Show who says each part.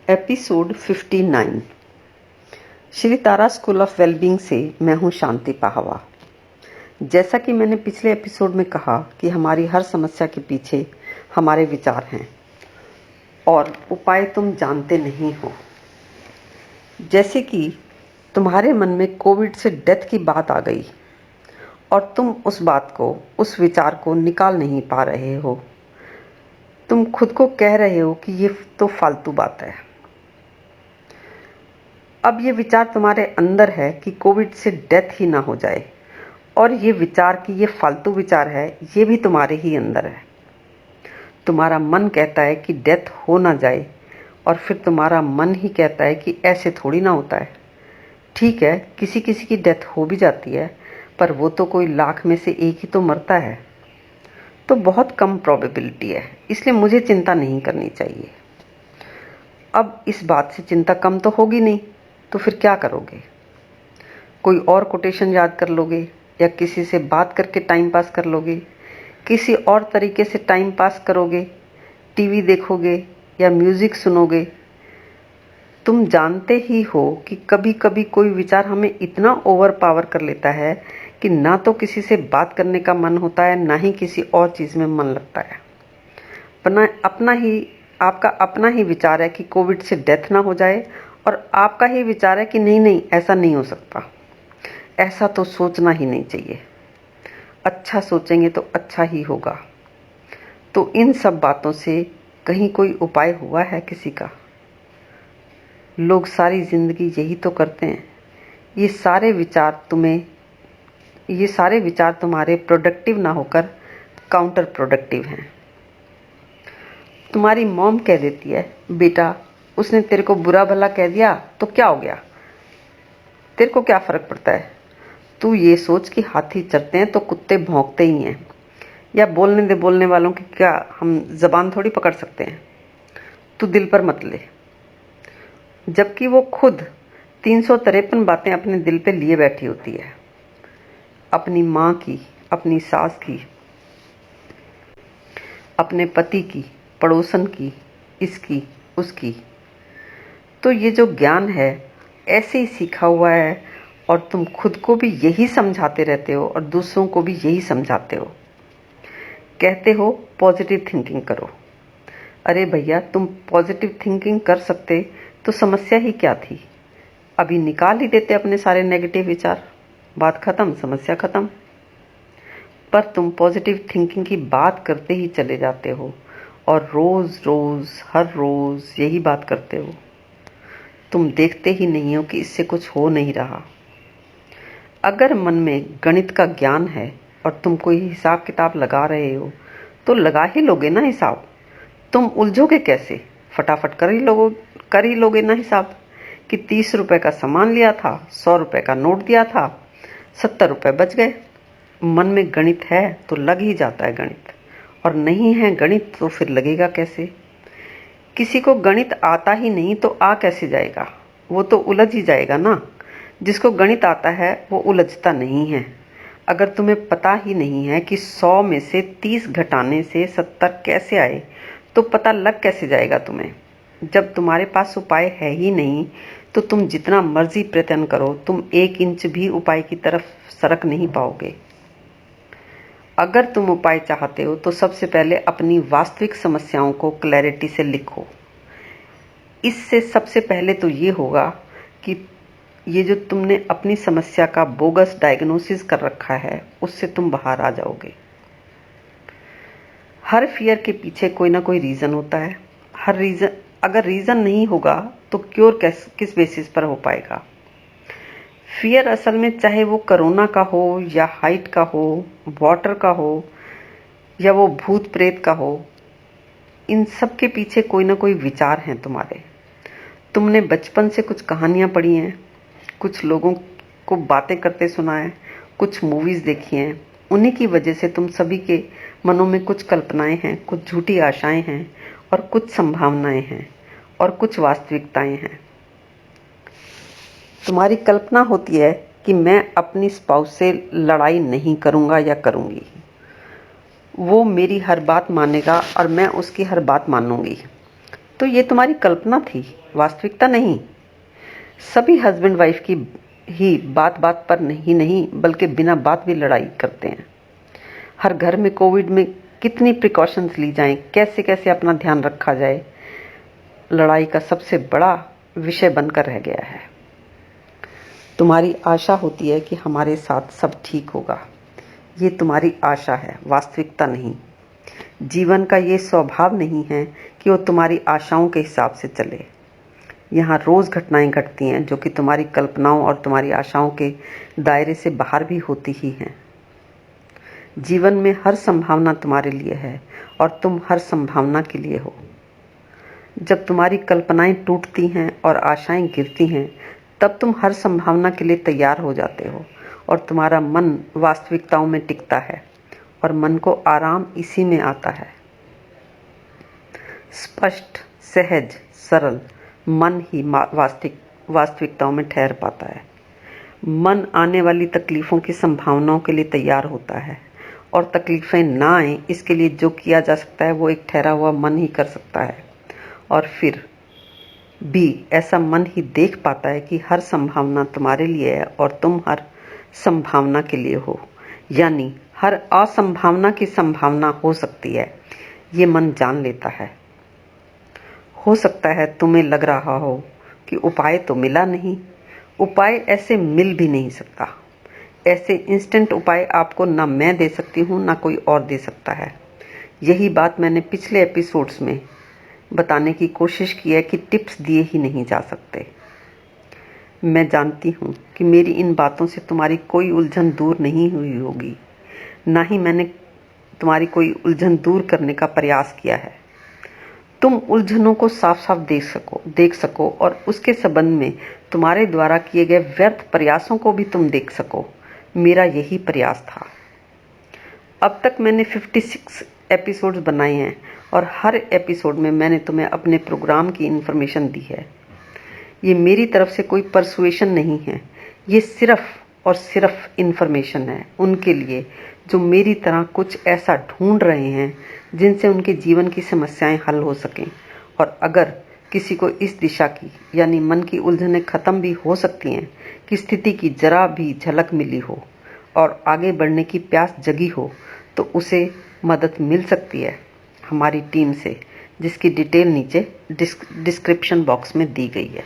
Speaker 1: Episode 59 Shri Tara school of wellbeing से मैं हूं शांति पाहवा। जैसा कि मैंने पिछले एपिसोड में कहा कि हमारी हर समस्या के पीछे हमारे विचार हैं और उपाय तुम जानते नहीं हो। जैसे कि तुम्हारे मन में कोविड से डेथ की बात आ गई और तुम उस बात को, उस विचार को निकाल नहीं पा रहे हो। तुम खुद को कह रहे हो कि ये तो फालतू बात है। अब ये विचार तुम्हारे अंदर है कि कोविड से डेथ ही ना हो जाए, और ये विचार कि ये फालतू विचार है, ये भी तुम्हारे ही अंदर है। तुम्हारा मन कहता है कि डेथ हो ना जाए, और फिर तुम्हारा मन ही कहता है कि ऐसे थोड़ी ना होता है। ठीक है, किसी किसी की डेथ हो भी जाती है, पर वो तो कोई लाख में से एक ही तो मरता है, तो बहुत कम प्रोबेबिलिटी है, इसलिए मुझे चिंता नहीं करनी चाहिए। अब इस बात से चिंता कम तो होगी नहीं, तो फिर क्या करोगे? कोई और कोटेशन याद कर लोगे, या किसी से बात करके टाइम पास कर लोगे, किसी और तरीके से टाइम पास करोगे, टीवी देखोगे या म्यूजिक सुनोगे। तुम जानते ही हो कि कभी कभी कोई विचार हमें इतना ओवर पावर कर लेता है कि ना तो किसी से बात करने का मन होता है, ना ही किसी और चीज़ में मन लगता है। आपका अपना ही विचार है कि कोविड से डेथ ना हो जाए, और आपका ही विचार है कि नहीं नहीं, ऐसा नहीं हो सकता, ऐसा तो सोचना ही नहीं चाहिए, अच्छा सोचेंगे तो अच्छा ही होगा। तो इन सब बातों से कहीं कोई उपाय हुआ है किसी का? लोग सारी जिंदगी यही तो करते हैं। ये सारे विचार तुम्हारे प्रोडक्टिव ना होकर काउंटर प्रोडक्टिव हैं। तुम्हारी मॉम कह देती है, बेटा उसने तेरे को बुरा भला कह दिया तो क्या हो गया, तेरे को क्या फर्क पड़ता है? तू ये सोच कि हाथी चलते हैं तो कुत्ते भौंकते ही हैं, या बोलने वालों की क्या हम जबान थोड़ी पकड़ सकते हैं। तू दिल पर मत ले। जबकि वो खुद 353 बातें अपने दिल पे लिए बैठी होती है, अपनी माँ की, अपनी सास की, अपने पति की, पड़ोसन की, इसकी उसकी। तो ये जो ज्ञान है ऐसे ही सीखा हुआ है, और तुम खुद को भी यही समझाते रहते हो और दूसरों को भी यही समझाते हो। कहते हो पॉजिटिव थिंकिंग करो। अरे भैया, तुम पॉजिटिव थिंकिंग कर सकते तो समस्या ही क्या थी? अभी निकाल ही देते अपने सारे नेगेटिव विचार, बात खत्म, समस्या खत्म। पर तुम पॉजिटिव थिंकिंग की बात करते ही चले जाते हो, और रोज रोज हर रोज यही बात करते हो। तुम देखते ही नहीं हो कि इससे कुछ हो नहीं रहा। अगर मन में गणित का ज्ञान है और तुम कोई हिसाब किताब लगा रहे हो, तो लगा ही लोगे ना हिसाब। तुम उलझोगे कैसे? फटाफट कर ही लोगे ना हिसाब कि 30 रुपए का सामान लिया था, 100 रुपए का नोट दिया था, 70 रुपए बच गए। मन में गणित है तो लग ही जाता है गणित, और नहीं है गणित तो फिर लगेगा कैसे? किसी को गणित आता ही नहीं तो आ कैसे जाएगा? वो तो उलझ ही जाएगा ना। जिसको गणित आता है वो उलझता नहीं है। अगर तुम्हें पता ही नहीं है कि 100 में से 30 घटाने से 70 कैसे आए, तो पता लग कैसे जाएगा तुम्हें? जब तुम्हारे पास उपाय है ही नहीं, तो तुम जितना मर्जी प्रयत्न करो, तुम 1 इंच भी उपाय की तरफ सरक नहीं पाओगे। अगर तुम उपाय चाहते हो तो सबसे पहले अपनी वास्तविक समस्याओं को क्लैरिटी से लिखो। इससे सबसे पहले तो ये होगा कि ये जो तुमने अपनी समस्या का बोगस डायग्नोसिस कर रखा है, उससे तुम बाहर आ जाओगे। हर फियर के पीछे कोई ना कोई रीजन होता है। अगर रीजन नहीं होगा तो क्योर किस बेसिस पर हो पाएगा? फियर असल में चाहे वो कोरोना का हो, या हाइट का हो, वाटर का हो, या वो भूत प्रेत का हो, इन सब के पीछे कोई ना कोई विचार हैं तुम्हारे। तुमने बचपन से कुछ कहानियां पढ़ी हैं, कुछ लोगों को बातें करते सुना है, कुछ मूवीज देखी हैं। उन्हीं की वजह से तुम सभी के मनों में कुछ कल्पनाएं हैं, कुछ झूठी आशाएं हैं, और कुछ संभावनाएं हैं, और कुछ वास्तविकताएं हैं। तुम्हारी कल्पना होती है कि मैं अपनी स्पाउस से लड़ाई नहीं करूंगा या करूंगी, वो मेरी हर बात मानेगा और मैं उसकी हर बात मानूंगी। तो ये तुम्हारी कल्पना थी, वास्तविकता नहीं। सभी हस्बैंड वाइफ की ही बात बात पर नहीं बल्कि बिना बात भी लड़ाई करते हैं। हर घर में कोविड में कितनी प्रिकॉशंस ली जाएं, कैसे कैसे अपना ध्यान रखा जाए, लड़ाई का सबसे बड़ा विषय बनकर रह गया है। तुम्हारी आशा होती है कि हमारे साथ सब ठीक होगा। ये तुम्हारी आशा है, वास्तविकता नहीं। जीवन का ये स्वभाव नहीं है कि वो तुम्हारी आशाओं के हिसाब से चले। यहाँ रोज़ घटनाएं घटती हैं जो कि तुम्हारी कल्पनाओं और तुम्हारी आशाओं के दायरे से बाहर भी होती ही हैं। जीवन में हर संभावना तुम्हारे लिए है और तुम हर संभावना के लिए हो। जब तुम्हारी कल्पनाएं टूटती हैं और आशाएं गिरती हैं, तब तुम हर संभावना के लिए तैयार हो जाते हो और तुम्हारा मन वास्तविकताओं में टिकता है और मन को आराम इसी में आता है। स्पष्ट, सहज, सरल मन ही वास्तविकताओं में ठहर पाता है। मन आने वाली तकलीफ़ों की संभावनाओं के लिए तैयार होता है और तकलीफ़ें ना आए इसके लिए जो किया जा सकता है वो एक ठहरा हुआ मन ही कर सकता है। और फिर भी ऐसा मन ही देख पाता है कि हर संभावना तुम्हारे लिए है और तुम हर संभावना के लिए हो, यानी हर असंभावना की संभावना हो सकती है, ये मन जान लेता है। हो सकता है तुम्हें लग रहा हो कि उपाय तो मिला नहीं, उपाय ऐसे मिल भी नहीं सकता। ऐसे इंस्टेंट उपाय आपको ना मैं दे सकती हूँ ना कोई और दे सकता है। यही बात मैंने पिछले एपिसोड्स में बताने की कोशिश की है कि टिप्स दिए ही नहीं जा सकते। मैं जानती हूँ कि मेरी इन बातों से तुम्हारी कोई उलझन दूर नहीं हुई होगी, ना ही मैंने तुम्हारी कोई उलझन दूर करने का प्रयास किया है। तुम उलझनों को साफ साफ देख सको और उसके संबंध में तुम्हारे द्वारा किए गए व्यर्थ प्रयासों को भी तुम देख सको। मेरा यही प्रयास था। अब तक मैंने 56 एपिसोड्स बनाए हैं और हर एपिसोड में मैंने तुम्हें अपने प्रोग्राम की इन्फॉर्मेशन दी है। ये मेरी तरफ से कोई परसुएशन नहीं है, ये सिर्फ और सिर्फ इन्फॉर्मेशन है उनके लिए जो मेरी तरह कुछ ऐसा ढूंढ रहे हैं जिनसे उनके जीवन की समस्याएं हल हो सकें। और अगर किसी को इस दिशा की यानी मन की उलझनें खत्म भी हो सकती हैं कि स्थिति की जरा भी झलक मिली हो और आगे बढ़ने की प्यास जगी हो, तो उसे मदद मिल सकती है हमारी टीम से, जिसकी डिटेल नीचे डिस्क्रिप्शन बॉक्स में दी गई है।